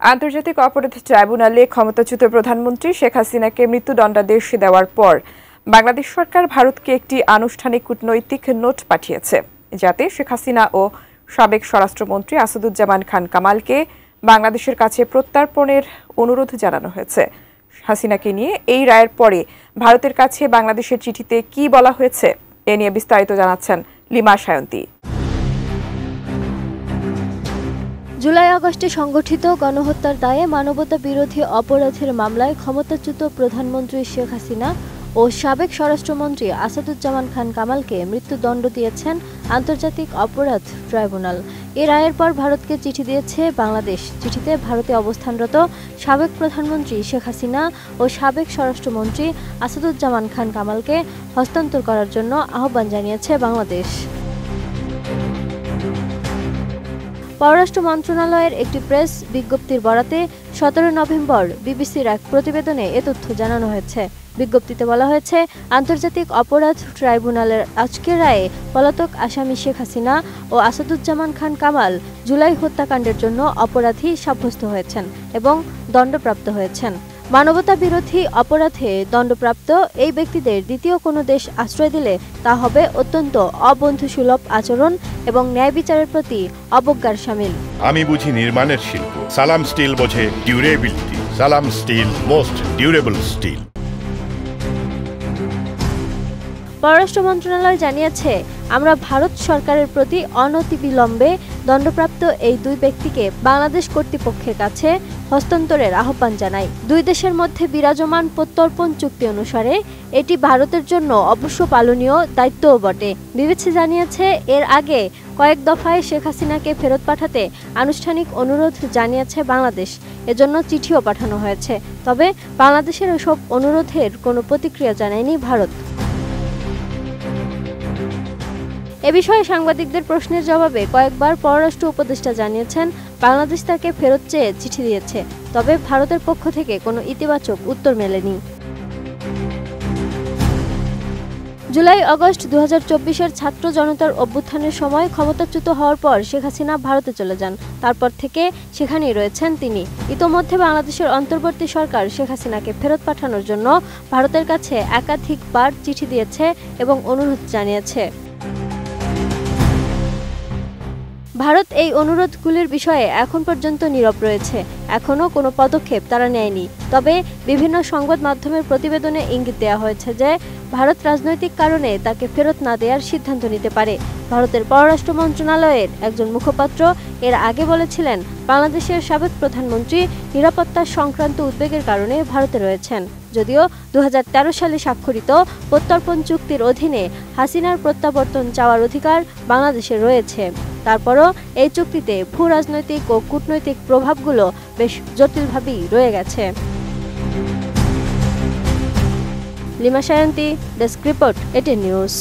আন্তর্জাতিক অপরাধ ট্রাইব্যুনালে ক্ষমতাচ্যুত প্রধানমন্ত্রী শেখ হাসিনাকে মৃত্যুদণ্ডাদেশ দেওয়ার পর বাংলাদেশ সরকার ভারতকে একটি আনুষ্ঠানিক কূটনৈতিক নোট পাঠিয়েছে, যাতে শেখ হাসিনা ও সাবেক স্বরাষ্ট্রমন্ত্রী আসাদুজ্জামান খান কামালকে বাংলাদেশের কাছে প্রত্যর্পণের অনুরোধ জানানো হয়েছে। হাসিনাকে নিয়ে এই রায়ের পরে ভারতের কাছে বাংলাদেশের চিঠিতে কি বলা হয়েছে, এ নিয়ে বিস্তারিত জানাচ্ছেন লিমা সায়ন্তী। জুলাই আগস্টে সংগঠিত গণহত্যার দায়ে মানবতা বিরোধী অপরাধের মামলায় ক্ষমতাচ্যুত প্রধানমন্ত্রী শেখ হাসিনা ও সাবেক স্বরাষ্ট্রমন্ত্রী আসাদুজ্জামান খান কামালকে মৃত্যুদণ্ড দিয়েছেন আন্তর্জাতিক অপরাধ ট্রাইব্যুনাল। এ রায়ের পর ভারতকে চিঠি দিয়েছে বাংলাদেশ। চিঠিতে ভারতে অবস্থানরত সাবেক প্রধানমন্ত্রী শেখ হাসিনা ও সাবেক স্বরাষ্ট্রমন্ত্রী আসাদুজ্জামান খান কামালকে হস্তান্তর করার জন্য আহ্বান জানিয়েছে বাংলাদেশ। পররাষ্ট্র মন্ত্রণালয়ের একটি প্রেস বিজ্ঞপ্তির বরাতে 17 নভেম্বর বিবিসির এক প্রতিবেদনে এ তথ্য জানানো হয়েছে। বিজ্ঞপ্তিতে বলা হয়েছে, আন্তর্জাতিক অপরাধ ট্রাইব্যুনালের আজকের রায়ে পলাতক আসামি শেখ হাসিনা ও আসাদুজ্জামান খান কামাল জুলাই হত্যাকাণ্ডের জন্য অপরাধী সাব্যস্ত হয়েছেন এবং দণ্ডপ্রাপ্ত হয়েছেন। মানবতা বিরোধী অপরাধে দণ্ডপ্রাপ্ত এই ব্যক্তিদের দ্বিতীয় কোনো দেশ আশ্রয় দিলে তা হবে অত্যন্ত অবন্ধুসুলভ আচরণ এবং ন্যায় বিচারের প্রতি অবজ্ঞার শামিল। আমি বুঝি নির্মাণের শিল্প, সালাম স্টিল বোঝে ডিউরেবিলিটি। সালাম স্টিল, মোস্ট ডিউরেবল স্টিল। পররাষ্ট্র মন্ত্রণালয় জানিয়েছে, আমরা ভারত সরকারের প্রতি অনতিবিলম্বে দণ্ডপ্রাপ্ত এই দুই ব্যক্তিকে বাংলাদেশ কর্তৃপক্ষের কাছে হস্তান্তরের আহ্বান জানাই। দুই দেশের মধ্যে বিরাজমান প্রত্যর্পণ চুক্তি অনুসারে এটি ভারতের জন্য অবশ্য পালনীয় দায়িত্বও বটে। বিবিসি জানিয়েছে, এর আগে কয়েক দফায় শেখ হাসিনাকে ফেরত পাঠাতে আনুষ্ঠানিক অনুরোধ জানিয়েছে বাংলাদেশ। এজন্য চিঠিও পাঠানো হয়েছে। তবে বাংলাদেশের এসব অনুরোধের কোনো প্রতিক্রিয়া জানায়নি ভারত। এ বিষয়ে সাংবাদিকদের প্রশ্নের জবাবে কয়েকবার পররাষ্ট্র উপদেষ্টা জানিয়েছেন, বাংলাদেশ তাকে ফেরত চেয়ে চিঠি দিয়েছে, তবে ভারতের পক্ষ থেকে কোনো ইতিবাচক উত্তর মেলেনি। জুলাই আগস্ট 2024-এর ছাত্র জনতার অভ্যুত্থানের সময় ক্ষমতাচ্যুত হওয়ার পর শেখ হাসিনা ভারতে চলে যান। তারপর থেকে সেখানেই রয়েছেন তিনি। ইতোমধ্যে বাংলাদেশের অন্তর্বর্তী সরকার শেখ হাসিনাকে ফেরত পাঠানোর জন্য ভারতের কাছে একাধিকবার চিঠি দিয়েছে এবং অনুরোধ জানিয়েছে। ভারত এই অনুরোধগুলির বিষয়ে এখন পর্যন্ত নীরব রয়েছে। এখনও কোনো পদক্ষেপ তারা নেয়নি। তবে বিভিন্ন সংবাদ মাধ্যমের প্রতিবেদনে ইঙ্গিত দেওয়া হয়েছে যে ভারত রাজনৈতিক কারণে তাকে ফেরত না দেওয়ার সিদ্ধান্ত নিতে পারে। ভারতের পররাষ্ট্র মন্ত্রণালয়ের একজন মুখপাত্র এর আগে বলেছিলেন, বাংলাদেশের সাবেক প্রধানমন্ত্রী নিরাপত্তা সংক্রান্ত উদ্বেগের কারণে ভারতে রয়েছেন। যদিও 2013 সালে স্বাক্ষরিত প্রত্যর্পণ চুক্তির অধীনে হাসিনার প্রত্যাবর্তন চাওয়ার অধিকার বাংলাদেশে রয়েছে, তারপরও এই চুক্তিতে ভূ রাজনৈতিক ও কূটনৈতিক প্রভাবগুলো বেশ জটিলভাবেই রয়ে গেছে। Lima Sayanti, desk report, ATN news.